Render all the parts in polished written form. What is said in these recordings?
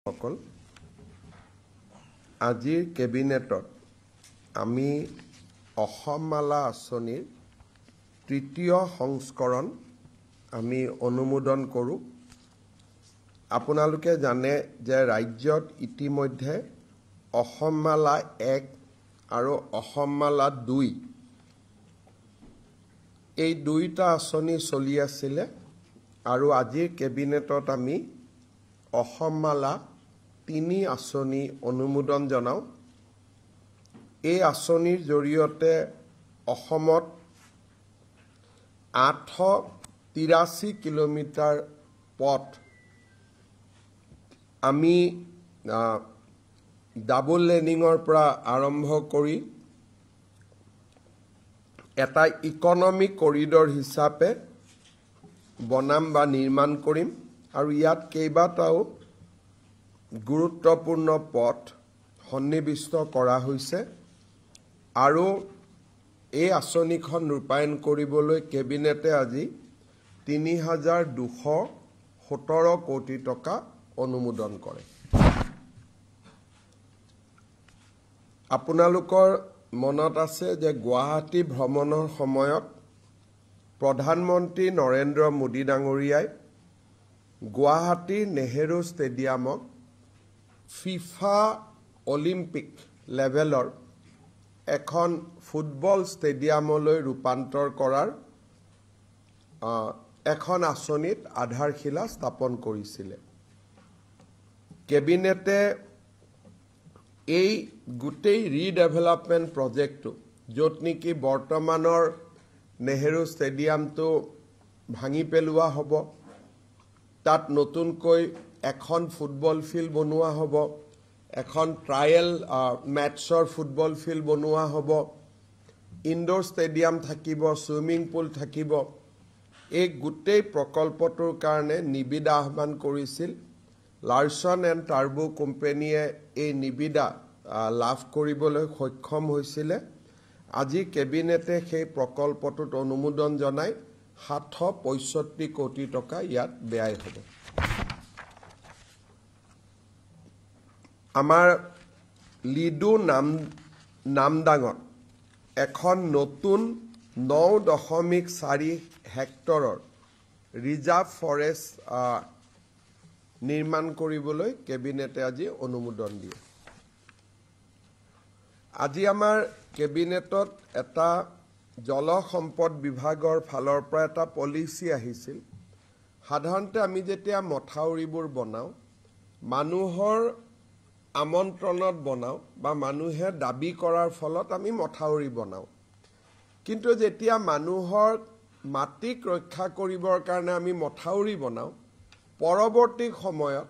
সকল আজিৰ কেবিনেটত আমি অসমমালা আঁচনিৰ তৃতীয় সংস্কৰণ আমি অনুমোদন কৰোঁ। আপোনালোকে জানে যে ৰাজ্যত ইতিমধ্যে অসমমালা 1 আৰু অসমমালা 2 এই দুইটা আঁচনি চলি আছিলে আৰু আজিৰ কেবিনেটত আমি অসমমালা 3 আঁচনি অনুমোদন জনাও। এই আঁচনিৰ জৰিয়তে অসমত 883 কিলোমিটাৰ পথ আমি ডাবল লেনিঙৰ পৰা আৰম্ভ কৰি এটা ইকনমিক কৰিডৰ হিচাপে বনাম বা নিৰ্মাণ কৰিম আৰু ইয়াত কেইবাটাও গুৰুত্বপূৰ্ণ পথ সন্নিবিষ্ট কৰা হৈছে আৰু এই আঁচনিখন ৰূপায়ণ কৰিবলৈ কেবিনেটে আজি ৩,২১৭ কোটি টকা অনুমোদন কৰে। আপোনালোকৰ মনত আছে যে গুৱাহাটী ভ্ৰমণৰ সময়ত প্ৰধানমন্ত্ৰী নৰেন্দ্ৰ মোদী ডাঙৰীয়াই গুৱাহাটী নেহেৰু ষ্টেডিয়ামক ফিফা অলিম্পিক লেভেলৰ এখন ফুটবল ষ্টেডিয়ামলৈ ৰূপান্তৰ কৰাৰ এখন আঁচনিত আধাৰশিলা স্থাপন কৰিছিলে। কেবিনেটে এই গোটেই ৰিডেভেলপমেণ্ট প্ৰজেক্টটো য'ত নেকি বৰ্তমানৰ নেহেৰু ষ্টেডিয়ামটো ভাঙি পেলোৱা হ'ব, তাত নতুনকৈ এখন ফুটবল ফিল্ড বনোৱা হ'ব, এখন ট্ৰায়েল মেটছৰ ফুটবল ফিল্ড বনোৱা হ'ব, ইনডোৰ ষ্টেডিয়াম থাকিব, ছুইমিং পুল থাকিব। এই গোটেই প্ৰকল্পটোৰ কাৰণে নিবিদা আহ্বান কৰিছিল। লাৰ্ছন এণ্ড টাৰ্বো কোম্পানীয়ে এই নিবিদা লাভ কৰিবলৈ সক্ষম হৈছিলে। আজি কেবিনেটে সেই প্ৰকল্পটোত অনুমোদন জনাই 765 কোটি টকা ইয়াত ব্যয় হ'ব। আমাৰ লিডু নামদাঙত এখন নতুন 9.4 হেক্টৰৰ ৰিজাৰ্ভ ফৰেষ্ট নিৰ্মাণ কৰিবলৈ কেবিনেটে আজি অনুমোদন দিয়ে। আজি আমাৰ কেবিনেটত এটা জলসম্পদ বিভাগৰ ফালৰ পৰা এটা পলিচি আহিছিল। সাধাৰণতে আমি যেতিয়া মথাউৰিবোৰ বনাওঁ, মানুহৰ আমন্ত্ৰণত বনাওঁ বা মানুহে দাবী কৰাৰ ফলত আমি মথাউৰি বনাওঁ। কিন্তু যেতিয়া মানুহৰ মাটিক ৰক্ষা কৰিবৰ কাৰণে আমি মথাউৰি বনাওঁ, পৰৱৰ্তী সময়ত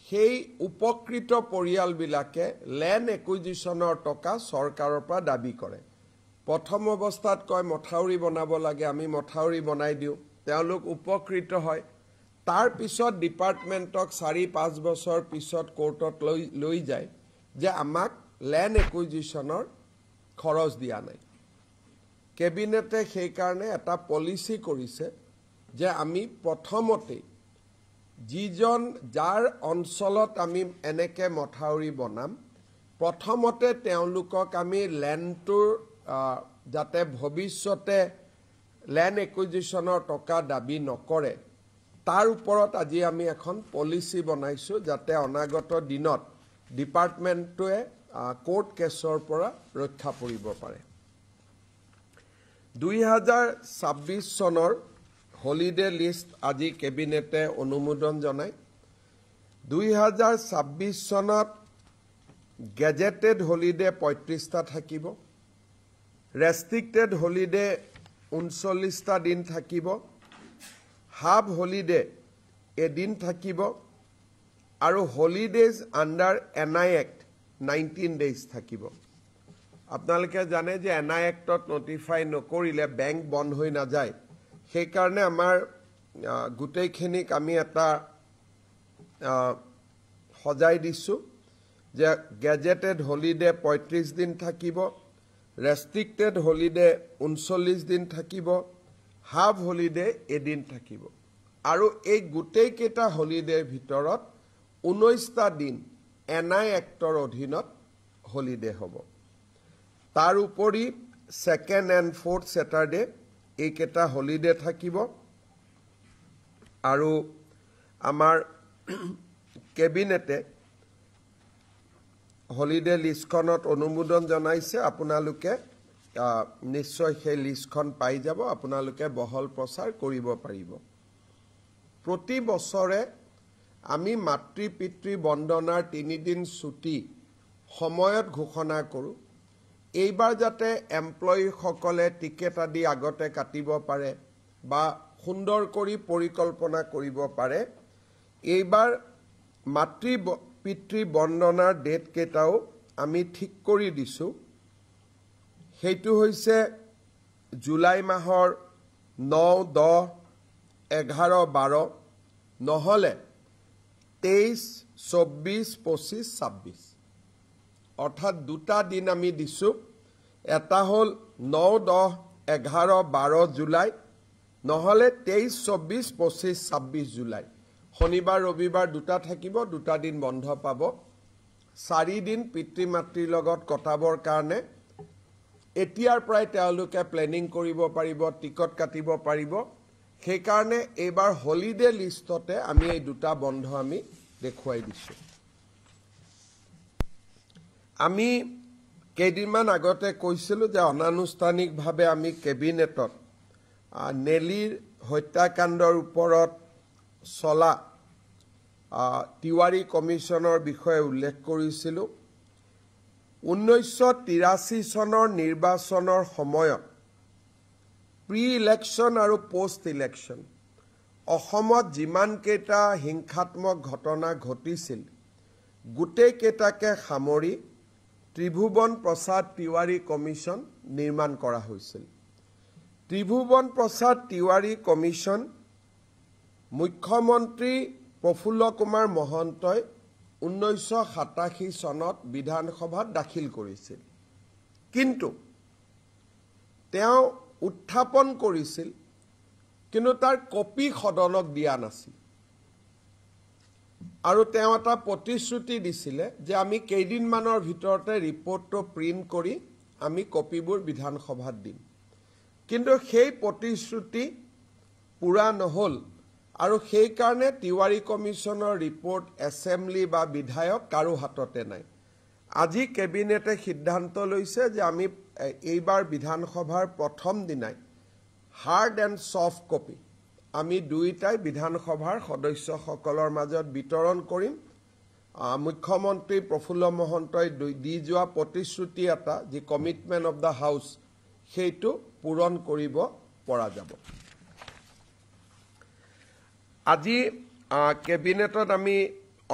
সেই উপকৃত পৰিয়ালবিলাকে লেণ্ড একুইজিশ্যনৰ টকা চৰকাৰৰ পৰা দাবী কৰে। প্ৰথম অৱস্থাত কয় মথাউৰি বনাব লাগে, আমি মথাউৰি বনাই দিওঁ, তেওঁলোক উপকৃত হয়। তাৰ পিছত ডিপাৰ্টমেণ্টক 4-5 বছৰ পিছত কোৰ্টত লৈ যায় যে আমাক লেণ্ড একুইজিশ্যনৰ খৰচ দিয়া নাই। কেবিনেটে সেইকাৰণে এটা পলিচি কৰিছে যে আমি প্ৰথমতেই যাৰ অঞ্চলত আমি এনেকৈ মথাউৰি বনাম, প্ৰথমতে তেওঁলোকক আমি লেণ্ডটোৰ যাতে ভৱিষ্যতে লেণ্ড একুইজিশ্যনৰ টকা দাবী নকৰে, তাৰ ওপৰত আজি আমি এখন পলিচি বনাইছোঁ যাতে অনাগত দিনত ডিপাৰ্টমেণ্টটোৱে কোৰ্ট কেছৰ পৰা ৰক্ষা পৰিব পাৰে। 2026 চনৰ হলিডে লিষ্ট আজি কেবিনেটে অনুমোদন জনায়। 2026 চনত গেজেটেড হলিডে 35টা থাকিব, ৰেষ্ট্ৰিক্টেড হলিডে 39টা দিন থাকিব, হাফ হলিডে এদিন থাকিব আৰু holidays under NI Act 19 days থাকিব। আপোনালোকে জানে যে NI Actত নটিফাই নকৰিলে বেংক বন্ধ হৈ নাযায়। সেইকাৰণে আমাৰ গোটেইখিনিক আমি এটা সজাই দিছোঁ যে গেজেটেড হলিডে 35 দিন থাকিব, ৰেষ্ট্ৰিক্টেড হলিডে 39 দিন থাকিব, হাফ হলিডে এদিন থাকিব আৰু এই গোটেইকেইটা হলিডেৰ ভিতৰত 19টা দিন এনআই এক্টৰ অধীনত হলিডে হ'ব। তাৰ উপৰি সেকেন্ড এণ্ড ফোৰ্থ স্যাটাৰডে এইকেইটা হলিডে থাকিব। আৰু আমাৰ কেবিনেটে হলিডে লিষ্টখনত অনুমোদন জনাইছে। আপোনালোকে নিশ্চয় সেই লিষ্টখন পাই যাব, আপোনালোকে বহল প্ৰচাৰ কৰিব পাৰিব। প্ৰতি বছৰে আমি মাতৃ পিতৃ বন্দনাৰ 3 দিন ছুটি সময়ত ঘোষণা কৰোঁ। এইবাৰ যাতে এমপ্লয়ীসকলে টিকেট আদি আগতে কাটিব পাৰে বা সুন্দৰ কৰি পৰিকল্পনা কৰিব পাৰে, এইবাৰ মাতৃ পিতৃ বন্দনাৰ ডেট কেইটাও আমি ঠিক কৰি দিছোঁ। সেইটো হৈছে জুলাই মাহৰ 9, 10, 11, 12 নহ'লে 23, 24, 25, 26 অৰ্থাৎ 2টা দিন আমি দিছোঁ। এটা হ'ল 9, 10, 11, 12 জুলাই নহ'লে 23, 24, 25, 26 জুলাই। শনিবাৰ ৰবিবাৰ 2টা থাকিব, 2টা দিন বন্ধ পাব। 4 দিন পিতৃ মাতৃৰ লগত কটাবৰ কাৰণে এতিয়াৰ পৰাই তেওঁলোকে প্লেনিং কৰিব পাৰিব, টিকট কাটিব পাৰিব। সেইকাৰণে এইবাৰ হলিডে লিষ্টতে আমি এই 2টা বন্ধ আমি দেখুৱাই দিছোঁ। আমি কেইদিনমান আগতে কৈছিলোঁ যে অনানুষ্ঠানিকভাৱে আমি কেবিনেটত নেলীৰ হত্যাকাণ্ডৰ ওপৰত চলা তিৱাৰী কমিশ্যনৰ বিষয়ে উল্লেখ কৰিছিলোঁ। 1983 চনৰ নিৰ্বাচনৰ সময়ত প্ৰি ইলেকশ্যন আৰু পোষ্ট ইলেকশ্যন অসমত যিমানকেইটা হিংসাত্মক ঘটনা ঘটিছিল গোটেইকেইটাকে সামৰি ত্ৰিভুৱন প্ৰসাদ তিৱাৰী কমিশ্যন নিৰ্মাণ কৰা হৈছিল। ত্ৰিভুৱন প্ৰসাদ তিৱাৰী কমিশ্যন মুখ্যমন্ত্ৰী প্ৰফুল্ল কুমাৰ মহন্তই 1987 চনত বিধানসভাত দাখিল কৰিছিল। কিন্তু তেওঁ উত্থাপন কৰিছিল, কিন্তু তাৰ কপি সদনক দিয়া নাছিল। আৰু তেওঁ এটা প্ৰতিশ্ৰুতি দিছিলে যে আমি কেইদিনমানৰ ভিতৰতে ৰিপৰ্টটো প্ৰিণ্ট কৰি আমি কপিবোৰ বিধানসভাত দিম। কিন্তু সেই প্ৰতিশ্ৰুতি পূৰা নহ'ল আৰু সেইকাৰণে তিৱাৰী কমিশ্যনৰ ৰিপৰ্ট এছেম্বলি বা বিধায়ক কাৰো হাততে নাই। আজি কেবিনেটে সিদ্ধান্ত লৈছে যে আমি এইবাৰ বিধানসভাৰ প্ৰথম দিনাই হাৰ্ড এণ্ড ছফ্ট কপি আমি দুইটাই বিধানসভাৰ সদস্যসকলৰ মাজত বিতৰণ কৰিম। মুখ্যমন্ত্ৰী প্ৰফুল্ল মহন্তই দি যোৱা প্ৰতিশ্ৰুতি এটা যি কমিটমেণ্ট অফ দ্য হাউচ সেইটো পূৰণ কৰিব পৰা যাব। আজি কেবিনেটত আমি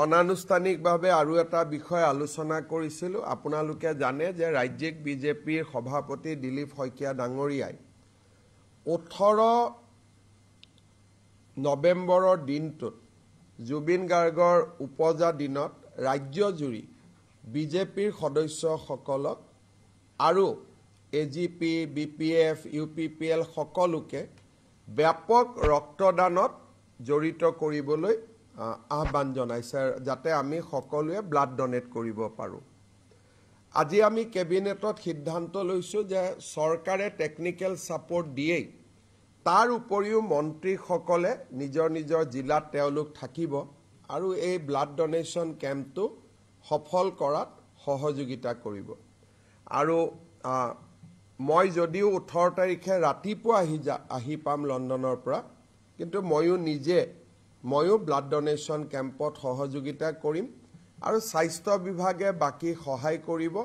অনানুষ্ঠানিকভাৱে আৰু এটা বিষয় আলোচনা কৰিছিলোঁ। আপোনালোকে জানে যে ৰাজ্যিক বিজেপিৰ সভাপতি দিলীপ শইকীয়া ডাঙৰীয়াই 18 নৱেম্বৰৰ দিনটোত জুবিন গাৰ্গৰ উপজা দিনত ৰাজ্যজুৰি বিজেপিৰ সদস্যসকলক আৰু এজিপি, বিপিএফ, ইউপিপিএল সকলোকে ব্যাপক ৰক্তদানত জড়িত কৰিবলৈ আহ্বান জনাইছে, যাতে আমি সকলোৱে ব্লাড ডনেট কৰিব পাৰোঁ। আজি আমি কেবিনেটত সিদ্ধান্ত লৈছোঁ যে চৰকাৰে টেকনিকেল ছাপোৰ্ট দিয়েই, তাৰ উপৰিও মন্ত্ৰীসকলে নিজৰ নিজৰ জিলাত তেওঁলোক থাকিব আৰু এই ব্লাড ডনেশ্যন কেম্পটো সফল কৰাত সহযোগিতা কৰিব। আৰু মই যদিও 18 তাৰিখে ৰাতিপুৱা আহি পাম লণ্ডনৰ পৰা, কিন্তু ময়ো ব্লাড ডনেশ্যন কেম্পত সহযোগিতা কৰিম আৰু স্বাস্থ্য বিভাগে বাকী সহায় কৰিব।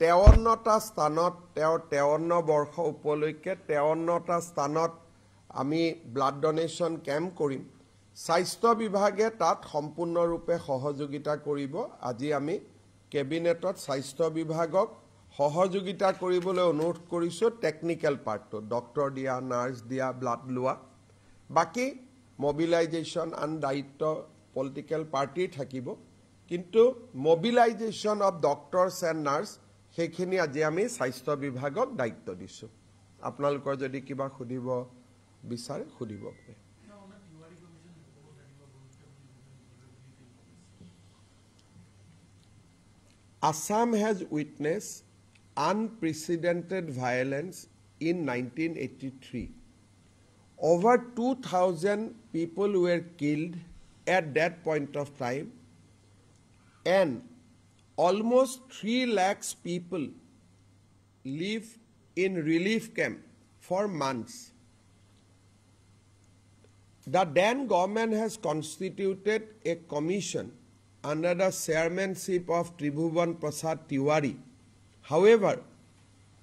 53টা স্থানত তেওঁৰ 53 বৰ্ষ উপলক্ষে 53টা স্থানত আমি ব্লাড ডনেশ্যন কেম্প কৰিম। স্বাস্থ্য বিভাগে তাত সম্পূৰ্ণৰূপে সহযোগিতা কৰিব। আজি আমি কেবিনেটত স্বাস্থ্য বিভাগক সহযোগিতা কৰিবলৈ অনুৰোধ কৰিছোঁ। টেকনিকেল পাৰ্টটো ডক্টৰ দিয়া, নাৰ্ছ দিয়া, ব্লাড লোৱা, বাকী মবিলাইজেশ্যন আন দায়িত্ব পলিটিকেল পাৰ্টিৰ থাকিব, কিন্তু mobilisation of doctors and nurse সেইখিনি আজি আমি স্বাস্থ্য বিভাগক দায়িত্ব দিছোঁ। আপোনালোকৰ যদি কিবা সুধিব বিচাৰে সুধিব পাৰে। Assam has witnessed unprecedented violence in 1983. Over 2,000 people were killed at that point of time, and almost 3 lakhs people live in relief camp for months. The then government has constituted a commission under the chairmanship of Tribhuvan Prasad Tiwari. However,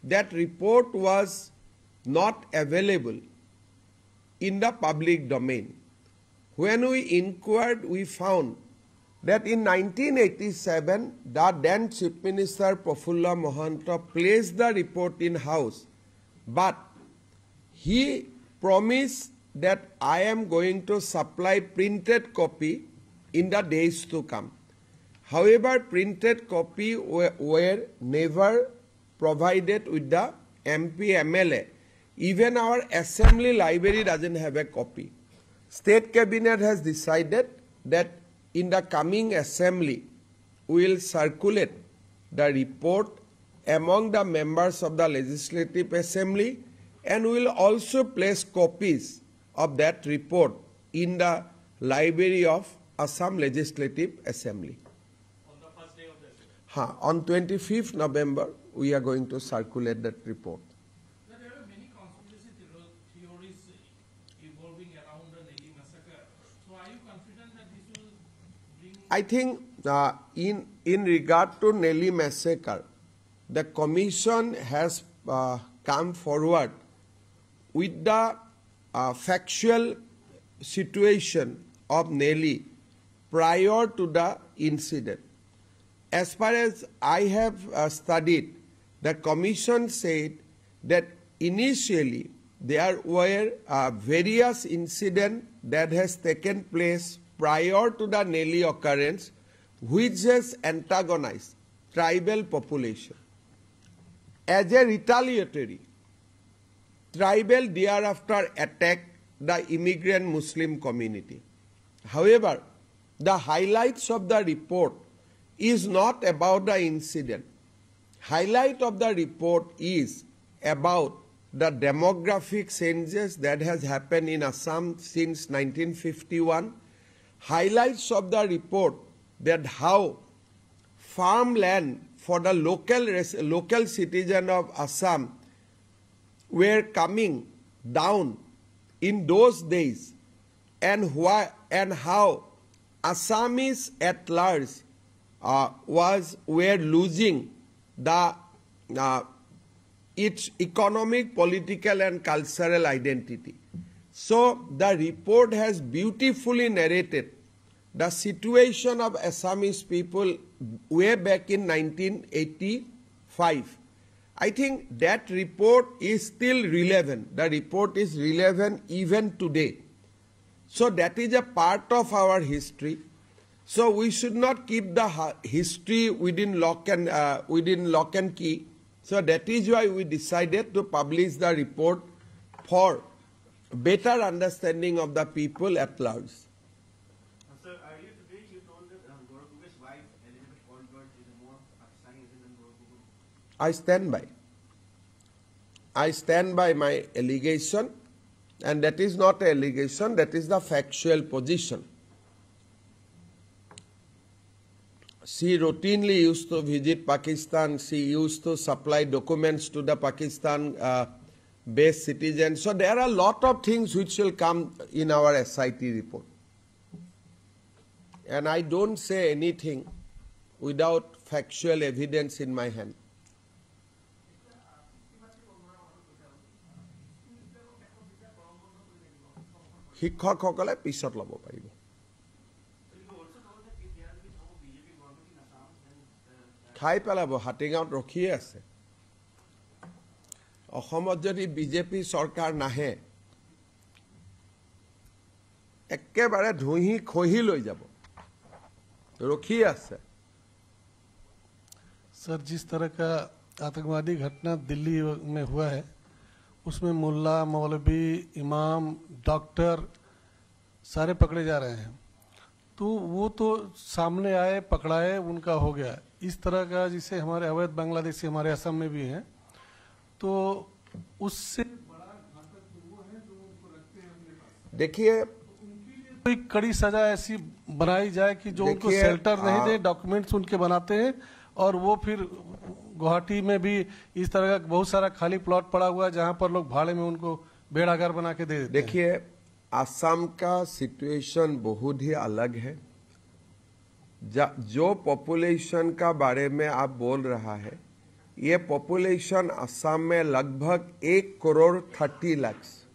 that report was not available in the public domain. When we inquired, we found that in 1987, the then Chief Minister Prafulla Mohanta placed the report in house, but he promised that I am going to supply printed copy in the days to come. However, printed copy were never provided with the MP MLA. Even our assembly library doesn't have a copy. State Cabinet has decided that in the coming assembly, we will circulate the report among the members of the Legislative Assembly, and we will also place copies of that report in the library of Assam Legislative Assembly. On the first day of the assembly? On 25th November, we are going to circulate that report. There are many conspiracy theories evolving around the Nelly massacre. So are you confident that this will bring... I think in regard to Nelly massacre, the commission has come forward with the factual situation of Nelly prior to the incident. As far as I have studied, the commission said that initially there were various incidents that has taken place prior to the Nelly occurrence, which has antagonized tribal population. As a retaliatory, tribal thereafter attacked the immigrant Muslim community. However, the highlights of the report is not about the incident. Highlight of the report is about the demographic changes that has happened in Assam since 1951. Highlights of the report that how farmland for the local citizen of Assam were coming down in those days, and how Assamese at large were losing its economic, political, and cultural identity. So the report has beautifully narrated the situation of Assamese people way back in 1985. I think that report is still relevant. The report is relevant even today. So that is a part of our history. So we should not keep the history within lock and key. So that is why we decided to publish the report for better understanding of the people at large. Sir, earlier today you told that Gaurav Gogai's wife, Elizabeth Colbert, is a more Pakistani agent than Gaurav Gogoi. I stand by. I stand by my allegation, and that is not an allegation, that is the factual position. She routinely used to visit Pakistan. She used to supply documents to the Pakistan-based citizens. So there are a lot of things which will come in our SIT report. And I don't say anything without factual evidence in my hand. শিক্ষকসকলে পিছত ল'ব পাৰিব। খাই পেলাব, হাতীগাঁৱত ৰখিয়ে আছে। অসমত যদি BJP চৰকাৰ নাহে, একেবাৰে ধুহি খহি লৈ যাব, ৰখিয়ে আছে। सर, जिस तरह का आतंकवादी घटना दिल्ली में हुआ है, उसमें मुल्ला, मौलवी, इमाम, डॉक्टर सारे पकड़े जा रहे हैं। तो वो तो सामने आए, पकड़ाए, उनका हो गया। इस तरह का जिसे हमारे अवैध बांग्लादेशी हमारे असम में भी हैं, तो उससे बड़ा घातक वो है जो उनको रखते हैं अपने पास। देखिए, कोई कड़ी सजा ऐसी बनाई जाए कि जो उनको देखिए, शेल्टर नहीं दे, डॉक्यूमेंट्स उनके बनाते हैं, और वो फिर गुवाहाटी में भी इस तरह का बहुत सारा खाली प्लॉट पड़ा हुआ है जहां पर लोग भाड़े में उनको बेड़ागर बना के दे देते हैं। देखिए, असम का सिचुएशन बहुत ही अलग है। जो पॉपुलेशन का बारे में आप बोल रहा है, ये पॉपुलेशन असम में लगभग 1,30,00,000।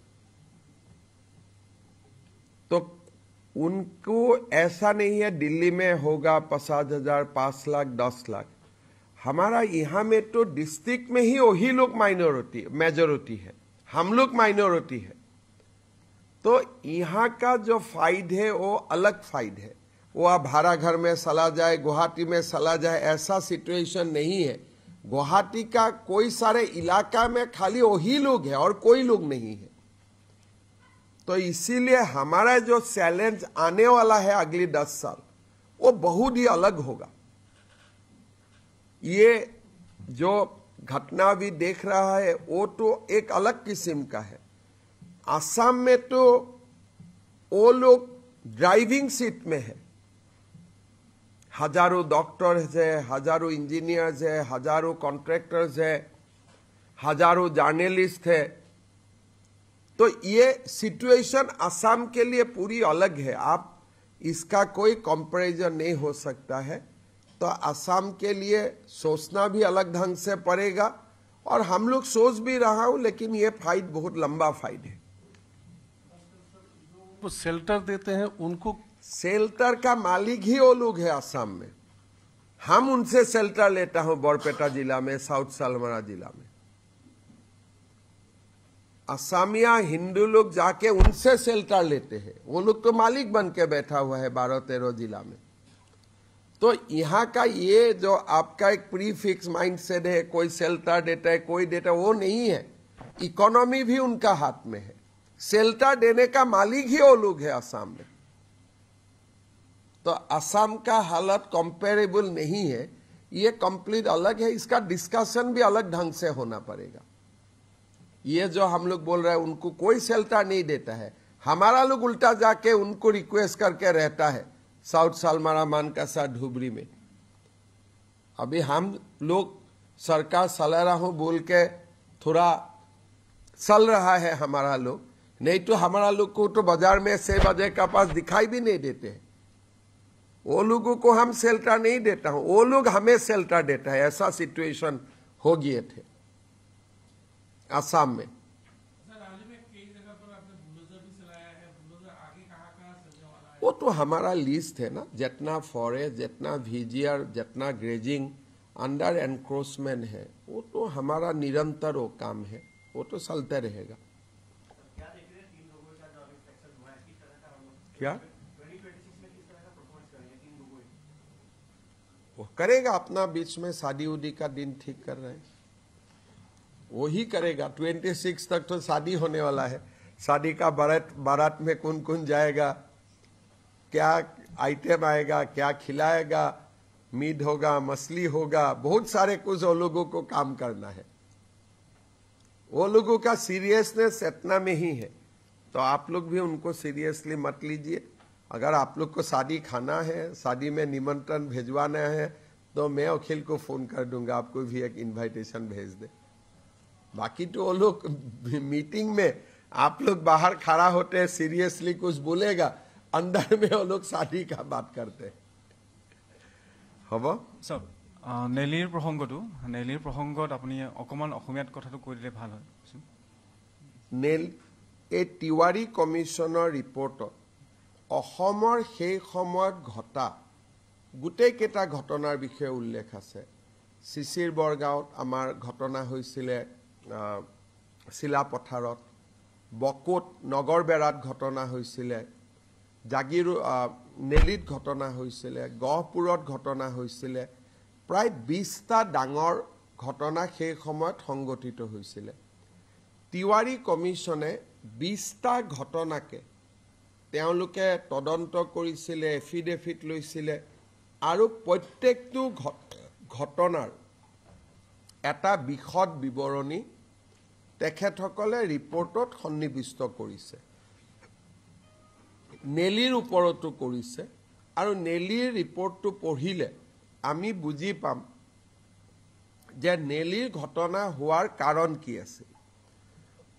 तो उनको ऐसा नहीं है दिल्ली में होगा 50,000, 5 लाख, 10 लाख। हमारा यहाँ में तो डिस्ट्रिक्ट में ही वही लोग मेजोरिटी है, हम लोग माइनॉरिटी है। तो यहाँ का जो फाइड है वो अलग फाइड है। वो आप भाड़ा घर में चला जाए, गुवाहाटी में चला जाए, ऐसा सिचुएशन नहीं है। गुवाहाटी का कोई सारे इलाका में खाली वही लोग है और कोई लोग नहीं है। तो इसीलिए हमारा जो चैलेंज आने वाला है अगली 10 साल, वो बहुत ही अलग होगा। ये जो घटना भी देख रहा है वो तो एक अलग किस्म का है। असम में तो वो लोग ड्राइविंग सीट में है, हजारों डॉक्टर्स है, हजारों इंजीनियर्स है, हजारों कॉन्ट्रैक्टर्स है, हजारों जर्नलिस्ट है। तो ये सिचुएशन असम के लिए पूरी अलग है। आप इसका कोई कंपैरिजन नहीं हो सकता है। तो असम के लिए सोचना भी अलग ढंग से पड़ेगा, और हम लोग सोच भी रहा हूं, लेकिन ये फाइट बहुत लंबा फाइट है। वो शेल्टर देते हैं उनको, शेल्टर का मालिक ही वो लोग है असम में। हम उनसे शेल्टर लेता हूं बरपेटा जिला में, साउथ सालमरा जिला में। असमिया हिंदू लोग जाके उनसे शेल्टर लेते हैं। वो लोग तो मालिक बन के बैठा हुआ है 12-13 जिला में। तो यहाँ का ये जो आपका एक प्री फिक्स माइंड सेट है, कोई शेल्टर देता है, कोई देता है, वो नहीं है। इकोनॉमी भी उनका हाथ में है। शेल्टर देने का मालिक ही वो लोग है असम में। तो असम का हालत कंपेरेबल नहीं है, ये कंप्लीट अलग है। इसका डिस्कशन भी अलग ढंग से होना पड़ेगा। ये जो हम लोग बोल रहे हैं उनको कोई शेल्टर नहीं देता है, हमारा लोग उल्टा जाके उनको रिक्वेस्ट करके रहता है साउथ सालमारा, मानकासा, धुबरी में। अभी हम लोग सरकार चला रहा हूं बोल के थोड़ा चल रहा है हमारा लोग, नहीं तो हमारा लोग को तो बाजार में 6 बजे का पास दिखाई भी नहीं देते हैं। वो लोगों को हम शेल्टर नहीं देता हूं, वो लोग हमें शेल्टर देता है। ऐसा सिचुएशन हो गए थे असम में। सर, हाल ही में कई जगह पर आपने बुलडोजर भी चलाया है। बुलडोजर आगे कहाँ चलने वाला है? वो तो हमारा लिस्ट है ना, जितना फॉरेस्ट, जितना वीजीआर, जितना ग्रेजिंग अंडर एनक्रोचमेंट है, वो तो हमारा निरंतर वो काम है, वो तो चलते रहेगा। क्या देख रहे हैं 3 लोगों का जो इंस्पेक्शन हुआ है, किस तरह का हम लोग क्या 2026 में किस तरह का परफॉर्मेंस करेंगे 3 लोगों को? वो करेगा अपना, बीच में शादी उदी का दिन ठीक कर रहे हैं, वही करेगा। 26 तक तो शादी होने वाला है। शादी का बारात में कौन कौन जाएगा, क्या आइटम आएगा, क्या खिलाएगा, मीट होगा, मछली होगा, बहुत सारे कुछ वो लोगों को काम करना है। वो लोगों का सीरियसनेस इतना में ही है। तो आप लोग भी उनको सीरियसली मत लीजिए। अगर आप लोग को शादी खाना है, शादी में निमंत्रण भेजवाना है, तो मैं अखिल को फोन कर दूंगा, आपको भी एक इनविटेशन भेज दे। बाकी तो वो लोग मीटिंग में आप लोग बाहर खड़ा होते हैं, सीरियसली कुछ बोलेगा, अंदर में वो लोग शादी का बात करते हैं। हबो सर, नेলিৰ প্ৰসংগত আপুনি অকমান অসমীয়াত কথাটো কৈ দিলে ভাল হয়। এই তিৱাৰী কমিশ্যনৰ ৰিপৰ্টত অসমৰ সেই সময়ত ঘটা গোটেইকেইটা ঘটনাৰ বিষয়ে উল্লেখ আছে। চিচিৰ বৰগাঁৱত আমাৰ ঘটনা হৈছিলে, চিলাপথাৰত, বকোত নগৰবেৰাত ঘটনা হৈছিলে, জাগিৰো নেলিত ঘটনা হৈছিলে, গহপুৰত ঘটনা হৈছিলে। প্ৰায় 20টা ডাঙৰ ঘটনা সেই সময়ত সংঘটিত হৈছিলে। তিৱাৰী কমিশ্যনে 20টা ঘটনাকে তেওঁলোকে তদন্ত কৰিছিলে, এফিডেভিট লৈছিলে আৰু প্ৰত্যেকটো ঘটনাৰ এটা বিশদ বিৱৰণী তেখেতসকলে ৰিপৰ্টত সন্নিৱিষ্ট কৰিছে। নেলিৰ ওপৰতো কৰিছে আৰু নেলিৰ ৰিপৰ্টটো পঢ়িলে আমি বুজি পাম যে নেলিৰ ঘটনা হোৱাৰ কাৰণ কি আছিল।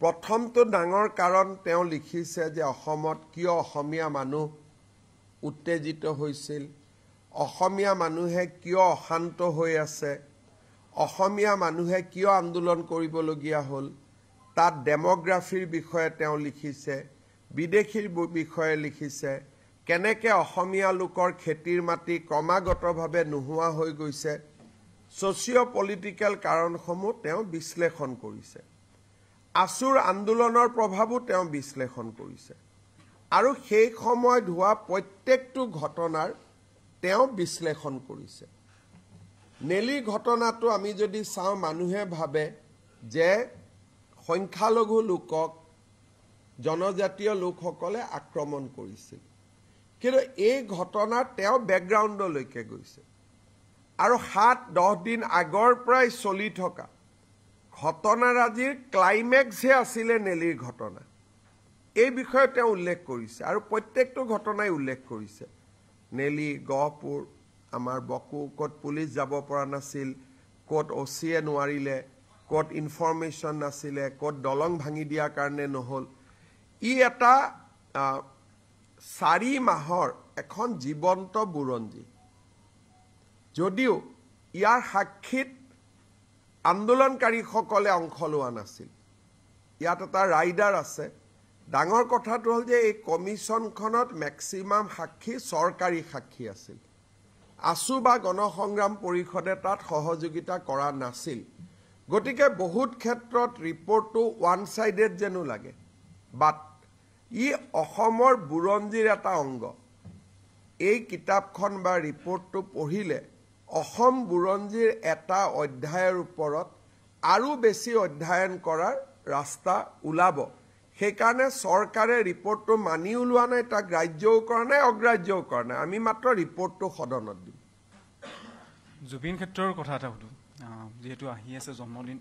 প্ৰথমটো ডাঙৰ কাৰণ তেওঁ লিখিছে যে অসমত কিয় অসমীয়া মানুহ উত্তেজিত হৈছিল, অসমীয়া মানুহে কিয় অশান্ত হৈ আছে, অসমীয়া মানুহে কিয় আন্দোলন কৰিবলগীয়া হ'ল, তাত ডেমোগ্ৰাফিৰ বিষয়ে তেওঁ লিখিছে, বিদেশীৰ বিষয়ে লিখিছে, কেনেকৈ অসমীয়া লোকৰ খেতিৰ মাটি ক্ৰমাগতভাৱে নোহোৱা হৈ গৈছে, ছ'চিঅ' পলিটিকেল কাৰণসমূহ তেওঁ বিশ্লেষণ কৰিছে। আছুৰ আন্দোলনৰ প্ৰভাৱো তেওঁ বিশ্লেষণ কৰিছে আৰু সেই সময়ত হোৱা প্ৰত্যেকটো ঘটনাৰ তেওঁ বিশ্লেষণ কৰিছে। নেলি ঘটনাটো আমি যদি চাওঁ, মানুহে ভাবে যে সংখ্যালঘু লোকক জনজাতীয় লোকসকলে আক্ৰমণ কৰিছিল, কিন্তু এই ঘটনাৰ তেওঁ বেকগ্ৰাউণ্ডলৈকে গৈছে আৰু 7-10 দিন আগৰ পৰাই চলি থকা ঘটনাৰাজিৰ ক্লাইমেক্সহে আছিলে নেলিৰ ঘটনা। এই বিষয়ে তেওঁ উল্লেখ কৰিছে আৰু প্ৰত্যেকটো ঘটনাই উল্লেখ কৰিছে। নেলি, গহপুৰ, আমাৰ বকো, ক'ত পুলিচ যাব পৰা নাছিল, ক'ত OC-এ নোৱাৰিলে, ক'ত ইনফৰমেশ্যন নাছিলে, ক'ত দলং ভাঙি দিয়াৰ কাৰণে নহ'ল। ই এটা 4 মাহৰ এখন জীৱন্ত বুৰঞ্জী, যদিও ইয়াৰ সাক্ষীত আন্দোলনকাৰীসকলে অংশ লোৱা নাছিল। ইয়াত এটা ৰাইডাৰ আছে। ডাঙৰ কথাটো হ'ল যে এই কমিশ্যনখনত মেক্সিমাম সাক্ষী চৰকাৰী সাক্ষী আছিল। আছু বা গণসংগ্ৰাম পৰিষদে তাত সহযোগিতা কৰা নাছিল। গতিকে বহুত ক্ষেত্ৰত ৰিপৰ্টটো ওৱান ছাইডেড যেনো লাগে, বাট ই অসমৰ বুৰঞ্জীৰ এটা অংগ। এই কিতাপখন বা ৰিপৰ্টটো পঢ়িলে অসম বুৰঞ্জীৰ এটা অধ্যায়ৰ ওপৰত আৰু বেছি অধ্যয়ন কৰাৰ ৰাস্তা ওলাব। সেইকাৰণে চৰকাৰে ৰিপৰ্টটো মানিও লোৱা নাই, তাক গ্ৰাহ্যও কৰা নাই, অগ্ৰাহ্যও কৰা নাই। আমি মাত্ৰ ৰিপৰ্টটো সদনত দিম। জুবিন ক্ষেত্ৰৰ কথা এটা সুধোঁ, যিহেতু আহি আছে জন্মদিন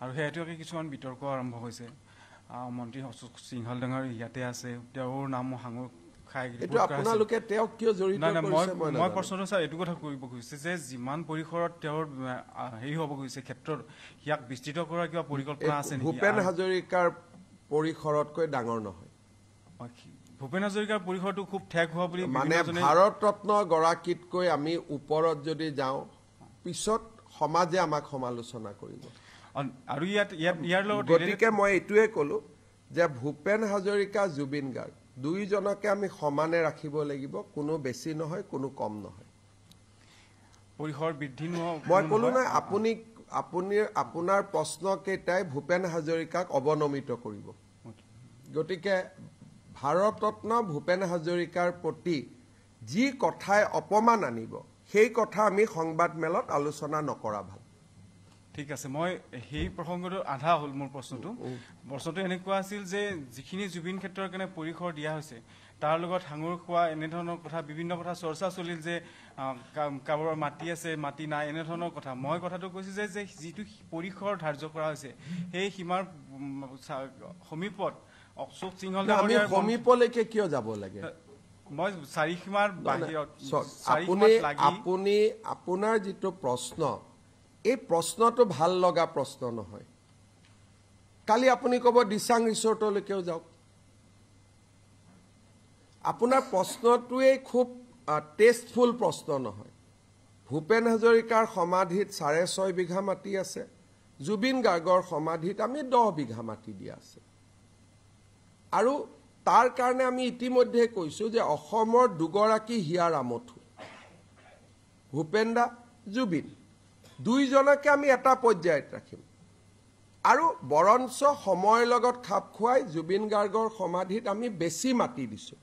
আৰু সেইটোকে কিছুমান বিতৰ্ক আৰম্ভ হৈছে। মন্ত্ৰী অশোক সিংহল ডাঙৰ ইয়াতে আছে, তেওঁৰ নাম সাঙুৰ খাই আপোনালোকে তেওঁক কিয় জড়িত কৰিছে? মই প্ৰশ্নটো ছাৰ এইটো কথা কৰিব খুজিছে যে যিমান পৰিসৰত তেওঁৰ হেৰি হ'ব খুজিছে ক্ষেত্ৰত ইয়াক বিস্তৃত কৰাৰ কিবা পৰিকল্পনা আছে নেকি? ভূপেন হাজৰিকাৰ পৰিসৰতকৈ ডাঙৰ নহয়। ভূপেন হাজৰিকাৰ পৰিসৰটো খুব ঠেক হোৱা বুলি মানে ভাৰত ৰত্ন গৰাকীতকৈ আমি ওপৰত যদি যাওঁ, পিছত সমাজে আমাক সমালোচনা কৰিব। আৰু ইয়াৰ লগত গতিকে মই এইটোৱে ক'লো যে ভূপেন হাজৰিকা, জুবিন গাৰ্গ দুয়োজনকে আমি সমানে ৰাখিব লাগিব, কোনো বেছি নহয়, কোনো কম নহয়। পৰিসৰ বৃদ্ধি মই ক'লো নাই, আপোনাৰ প্ৰশ্নকেইটাই ভূপেন হাজৰিকাক অৱনমিত কৰিব। গতিকে ভাৰত ৰত্ন ভূপেন হাজৰিকাৰ প্ৰতি যি কথাই অপমান আনিব, সেই কথা আমি সংবাদ মেলত আলোচনা নকৰা ভাল। ঠিক আছে, মই সেই প্ৰসংগটো আধা হ'ল মোৰ প্ৰশ্নটো। প্ৰশ্নটো এনেকুৱা আছিল যে যিখিনি জুবিন ক্ষেত্ৰৰ কাৰণে পৰিসৰ দিয়া হৈছে, তাৰ লগত সাঙুৰ খোৱা এনেধৰণৰ কথা, বিভিন্ন কথা চৰ্চা চলিল যে কাৰোবাৰ মাটি আছে, মাটি নাই, এনেধৰণৰ কথা। মই কথাটো কৈছোঁ যে যিটো পৰিসৰ ধাৰ্য কৰা হৈছে, সেই সীমাৰ সমীপত অশোক সিংহল সমীপলৈকে কিয় যাব লাগে? মই 4 সীমাৰ বাহিৰত আপোনাৰ যিটো প্ৰশ্ন, এই প্ৰশ্নটো ভাল লগা প্ৰশ্ন নহয়। কালি আপুনি ক'ব দিচাং ৰিচৰ্টলৈকেও যাওক। আপোনাৰ প্ৰশ্নটোৱেই খুব টেষ্টফুল প্ৰশ্ন নহয়। ভূপেন হাজৰিকাৰ সমাধিত 6.5 বিঘা মাটি আছে, জুবিন গাৰ্গৰ সমাধিত আমি 10 বিঘা মাটি দিয়া আছে। আৰু তাৰ কাৰণে আমি ইতিমধ্যে কৈছোঁ যে অসমৰ দুগৰাকী হিয়াৰ আমঠু, ভূপেন দা, জুবিন, দুইজনকে আমি এটা পৰ্যায়ত ৰাখিম। আৰু বৰঞ্চ সময়ৰ লগত খাপ খুৱাই জুবিন গাৰ্গৰ সমাধিত আমি বেছি মাটি দিছোঁ।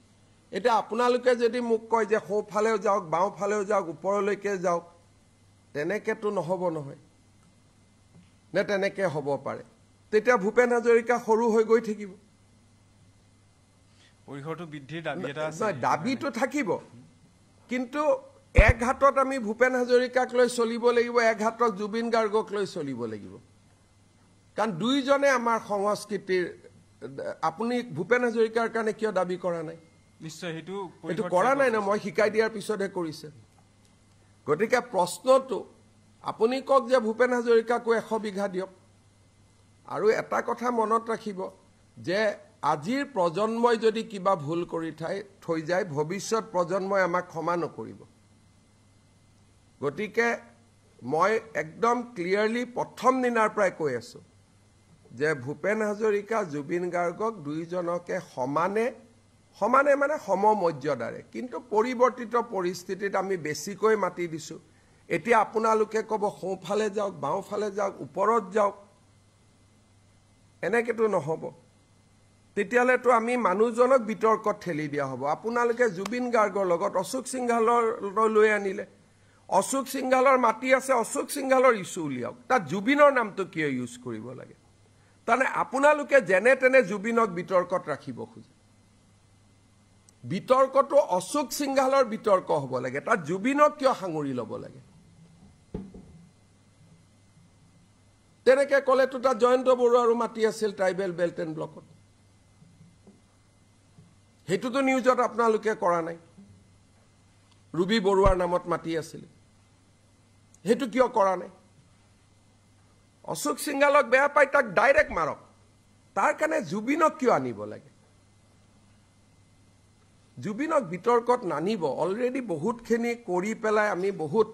এতিয়া আপোনালোকে যদি মোক কয় যে সোঁফালেও যাওক, বাওঁফালেও যাওক, ওপৰলৈকে যাওক, তেনেকেতো নহ'ব নহয়, নে তেনেকৈ হ'ব পাৰে? তেতিয়া ভূপেন হাজৰিকা সৰু হৈ গৈ থাকিব। পৰিসৰটো বৃদ্ধিৰ দাবী এটা আছে নহয়, দাবীটো থাকিব, কিন্তু এক হাতত আমি ভূপেন হাজৰিকাক লৈ চলিব লাগিব, এক হাতত জুবিন গাৰ্গক লৈ চলিব লাগিব। কাৰণ দুইজনে আমাৰ সংস্কৃতিৰ, আপুনি ভূপেন হাজৰিকাৰ কাৰণে কিয় দাবী কৰা নাই? নিশ্চয় এইটো কৰা নাই ন, মই শিকাই দিয়াৰ পিছতহে কৰিছে। গতিকে প্ৰশ্নটো আপুনি কওক যে ভূপেন হাজৰিকাকো 100 বিঘা দিয়ক। আৰু এটা কথা মনত ৰাখিব যে আজিৰ প্ৰজন্মই যদি কিবা ভুল কৰি থৈ যায়, ভৱিষ্যত প্ৰজন্মই আমাক ক্ষমা নকৰিব। গতিকে মই একদম ক্লিয়াৰলি প্ৰথম দিনাৰ পৰাই কৈ আছো যে ভূপেন হাজৰিকা, জুবিন গাৰ্গক দুইজনকে সমানে মানে সমমৰ্যাদাৰে, কিন্তু পৰিৱৰ্তিত পৰিস্থিতিত আমি বেছিকৈ মাতি দিছো। এতিয়া আপোনালোকে ক'ব সোঁফালে যাওক, বাওঁফালে যাওক, ওপৰত যাওক, এনেকেতো নহ'ব। তেতিয়াহ'লেতো আমি মানুহজনক বিতৰ্কত ঠেলি দিয়া হ'ব। আপোনালোকে জুবিন গাৰ্গৰ লগত অশোক সিংঘালৰ লৈ আনিলে, অশোক সিংঘালৰ মাটি আছে, অশোক সিংঘালৰ ইছ্যু উলিয়াওক, তাত জুবিনৰ নামটো কিয় ইউজ কৰিব লাগে? তাৰমানে আপোনালোকে যেনে তেনে জুবিনক বিতৰ্কত ৰাখিব খোজে। বিতৰ্কটো অশোক সিংঘালৰ বিতৰ্ক হ'ব লাগে, তাত জুবিনক কিয় সাঙুৰি ল'ব লাগে? তেনেকে ক'লেতো তাত জয়ন্ত বৰুৱাৰো মাটি আছিল ট্ৰাইবেল বেল্ট এণ্ড ব্লকত। সেইটোতো নিউজত আপোনালোকে কৰা নাই। ৰুবি বৰুৱাৰ নামত মাটি আছিল, সেইটো কিয় কৰা নাই? অশোক সিংঘালক বেয়া পাই তাক ডাইৰেক্ট মাৰক, তাৰ কাৰণে জুবিনক কিয় আনিব লাগে? জুবিনক বিতৰ্কত নানিব। অলৰেডি বহুতখিনি কৰি পেলাই আমি বহুত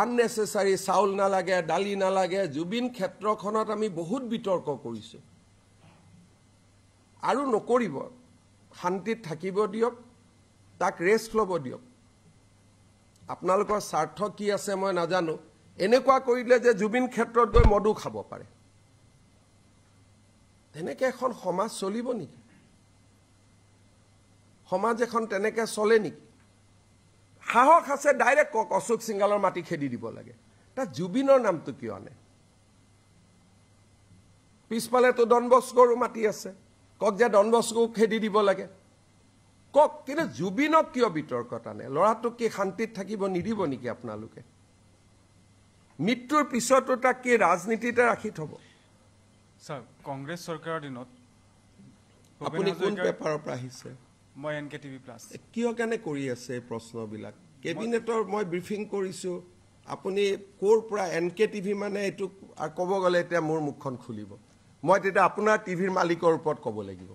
আননেচেচাৰী, চাউল নালাগে, দালি নালাগে, জুবিন ক্ষেত্ৰখনত আমি বহুত বিতৰ্ক কৰিছোঁ। আৰু নকৰিব, শান্তিত থাকিব দিয়ক, তাক ৰেষ্ট ল'ব দিয়ক। আপোনালোকৰ স্বাৰ্থ কি আছে মই নাজানো। এনেকুৱা কৰিলে যে জুবিন ক্ষেত্ৰত গৈ মদু খাব পাৰে, তেনেকৈ এখন সমাজ চলিব নেকি? সমাজ এখন তেনেকৈ চলে নেকি? সাহস আছে ডাইৰেক্ট কওক অশোক সিংঘালৰ মাটি খেদি দিব লাগে, তাত জুবিনৰ নামটো কিয় আনে? পিছফালেতো ডন বস্কোৰো মাটি আছে, কওক যে ডন বস্কোক খেদি দিব লাগে, কওক। কিন্তু জুবিনক কিয় বিতৰ্কত আনে? ল'ৰাটোক কি শান্তিত থাকিব নিদিব নেকি আপোনালোকে? মৃত্যুৰ পিছতো তাক কি ৰাজনীতিতে ৰাখি থব? ছাৰ, কংগ্ৰেছ চৰকাৰৰ দিনত আপুনি কোন পেপাৰৰ পৰা আহিছে? মই NKTV+। কিয় কেনে কৰি আছে এই প্ৰশ্নবিলাক? কেবিনেটৰ মই ব্ৰিফিং কৰিছোঁ, আপুনি ক'ৰ পৰা? NKTV মানে এইটো ক'ব গ'লে এতিয়া মোৰ মুখখন খুলিব, মই তেতিয়া আপোনাৰ টিভিৰ মালিকৰ ওপৰত ক'ব লাগিব,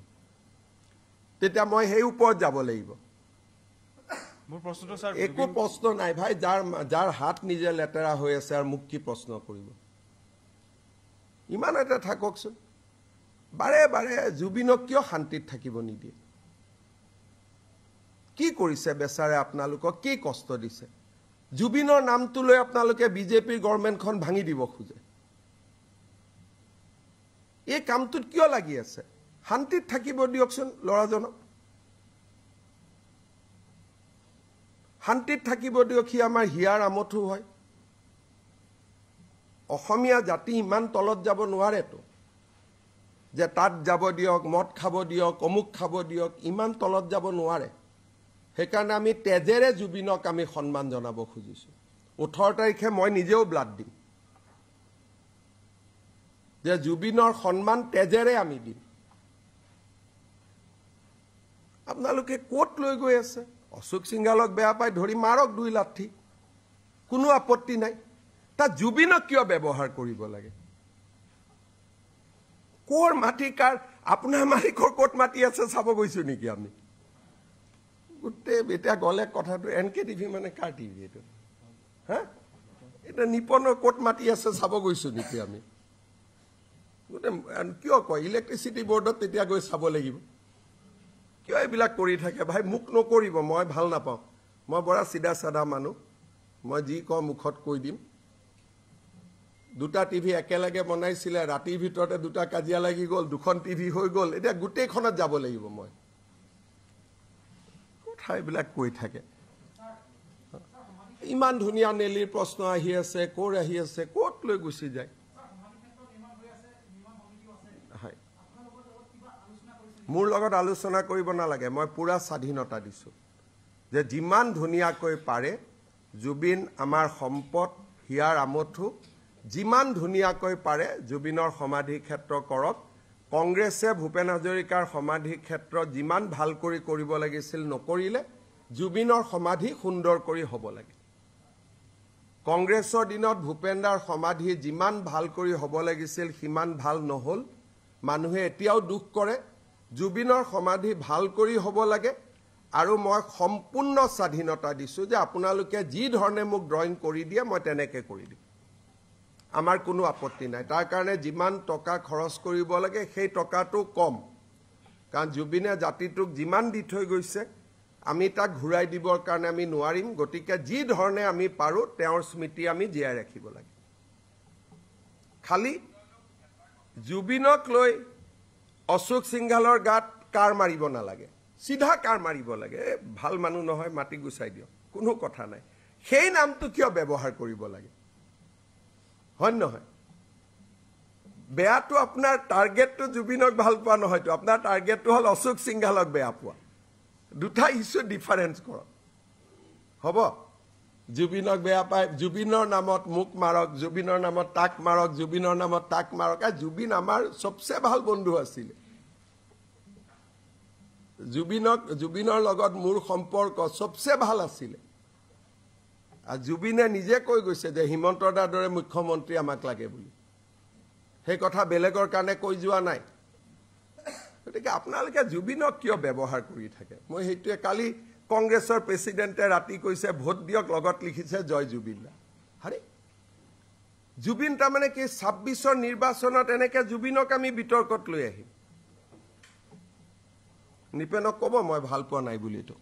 তেতিয়া মই সেই ওপৰত যাব লাগিব। মোৰ প্ৰশ্নটো ছাৰ, একো প্ৰশ্ন নাই ভাই, যাৰ হাত নিজে লেতেৰা হৈ আছে আৰু মোক কি প্ৰশ্ন কৰিব? ইমান এটা থাককচোন। বাৰে বাৰে জুবিনক কিয় শান্তিত থাকিব নিদিয়ে? কি কৰিছে বেচাৰে? আপোনালোকক কি কষ্ট দিছে? জুবিনৰ নামটো লৈ আপোনালোকে বিজেপিৰ গভৰ্ণমেণ্টখন ভাঙি দিব খোজে। এই কামটোত কিয় লাগি আছে? শান্তিত থাকিব দিয়কচোন ল'ৰাজনক, শান্তিত থাকিব দিয়ক। সি আমাৰ হিয়াৰ আমঠু হয়। অসমীয়া জাতি ইমান তলত যাব নোৱাৰেতো যে তাত যাব দিয়ক, মদ খাব দিয়ক, অমুক খাব দিয়ক, ইমান তলত যাব নোৱাৰে। সেইকাৰণে আমি তেজেৰে জুবিনক আমি সন্মান জনাব খুজিছোঁ। 18 তাৰিখে মই নিজেও ব্লাড দিম, যে জুবিনৰ সন্মান তেজেৰে আমি দিম। আপোনালোকে ক'ত লৈ গৈ আছে? অশোক সিংঘালক বেয়া পাই ধৰি মাৰক 2 লাঠি, কোনো আপত্তি নাই। তাত জুবিনক কিয় ব্যৱহাৰ কৰিব লাগে? ক'ৰ মাটি কাৰ? আপোনাৰ মালিকৰ ক'ত মাটি আছে চাব গৈছো নেকি আমি? গোটেই এতিয়া গ'লে কথাটো NKTV মানে কাৰ টিভি এইটো? হা, এতিয়া নিপনৰ ক'ত মাটি আছে চাব গৈছো নেকি আমি? গোটেই কিয় কয় ইলেক্ট্ৰিচিটি বৰ্ডত তেতিয়া গৈ চাব লাগিব? কিয় এইবিলাক কৰি থাকে ভাই? মোক নকৰিব, মই ভাল নাপাওঁ। মই বৰা চিধা চাধা মানুহ, মই যি কওঁ মুখত কৈ দিম। 2টা টিভি একেলগে বনাইছিলে, ৰাতিৰ ভিতৰতে 2টা কাজিয়া লাগি গ'ল, 2খন টিভি হৈ গ'ল, এতিয়া গোটেইখনত যাব লাগিব মই। কথা এইবিলাক কৈ থাকে। ইমান ধুনীয়া নেলিৰ প্ৰশ্ন আহি আছে, ক'ৰ আহি আছে, ক'ত লৈ গুচি যায়? মোৰ লগত আলোচনা কৰিব নালাগে মই পুৰা স্বাধীনতা দিছোঁ যে যিমান ধুনীয়াকৈ পাৰে জুবিন আমাৰ সম্পদ হিয়াৰ আমঠু যিমান ধুনীয়াকৈ পাৰে জুবিনৰ সমাধি ক্ষেত্ৰ কৰক কংগ্ৰেছে ভূপেন হাজৰিকাৰ সমাধি ক্ষেত্ৰ যিমান ভাল কৰি কৰিব লাগিছিল নকৰিলে জুবিনৰ সমাধি সুন্দৰ কৰি হ'ব লাগে কংগ্ৰেছৰ দিনত ভূপেন্দাৰ সমাধি যিমান ভাল কৰি হ'ব লাগিছিল সিমান ভাল নহল মানুহে এতিয়াও দুখ কৰে জুবিনৰ সমাধি ভাল কৰি হ'ব লাগে আৰু মই সম্পূৰ্ণ স্বাধীনতা দিছোঁ যে আপোনালোকে যি ধৰণে মোক ড্ৰয়িং কৰি দিয়ে মই তেনেকৈ কৰি দিম আমাৰ কোনো আপত্তি নাই তাৰ কাৰণে যিমান টকা খৰচ কৰিব লাগে সেই টকাটো কম কাৰণ জুবিনে জাতিটোক যিমান দি থৈ গৈছে আমি তাক ঘূৰাই দিবৰ কাৰণে আমি নোৱাৰিম গতিকে যি ধৰণে আমি পাৰোঁ তেওঁৰ স্মৃতি আমি জীয়াই ৰাখিব লাগে খালি জুবিনক লৈ অশোক সিংঘালৰ গাত কাৰ মাৰিব নালাগে সিধা কাৰ মাৰিব লাগে ভাল মানুহ নহয় মাটি গুচাই দিয়ক কোনো কথা নাই সেই নামটো কিয় ব্যৱহাৰ কৰিব লাগে হয় নহয় বেয়াটো আপোনাৰ টাৰ্গেটটো জুবিনক ভাল পোৱা নহয়তো আপোনাৰ টাৰ্গেটটো হ'ল অশোক সিংঘালক বেয়া পোৱা দুটা ইছ্যু ডিফাৰেন্স কৰক হ'ব জুবিনক বেয়া পায় জুবিনৰ নামত মোক মাৰক জুবিনৰ নামত তাক মাৰক জুবিনৰ নামত তাক মাৰক জুবিন আমাৰ সবচে ভাল বন্ধু আছিল জুবিনৰ লগত মোৰ সম্পৰ্ক সবচে ভাল আছিল আৰু জুবিনে নিজে কৈ গৈছে যে হিমন্ত দাৰ দৰে মুখ্যমন্ত্ৰী আমাক লাগে বুলি সেই কথা বেলেগৰ কাৰণে কৈ যোৱা নাই গতিকে আপোনালোকে জুবিনক কিয় ব্যৱহাৰ কৰি থাকে মই সেইটোৱে কালি কংগ্ৰেছৰ প্ৰেচিডেণ্টে ৰাতি কৈছে ভোট দিয়ক লগত লিখিছে জয় জুবিন দা আৰে জুবিন তাৰমানে কি ২৬ৰ নিৰ্বাচনত এনেকৈ জুবিনক আমি বিতৰ্কত লৈ আহিম নিপেনক ক'ব মই ভাল পোৱা নাই বুলি তো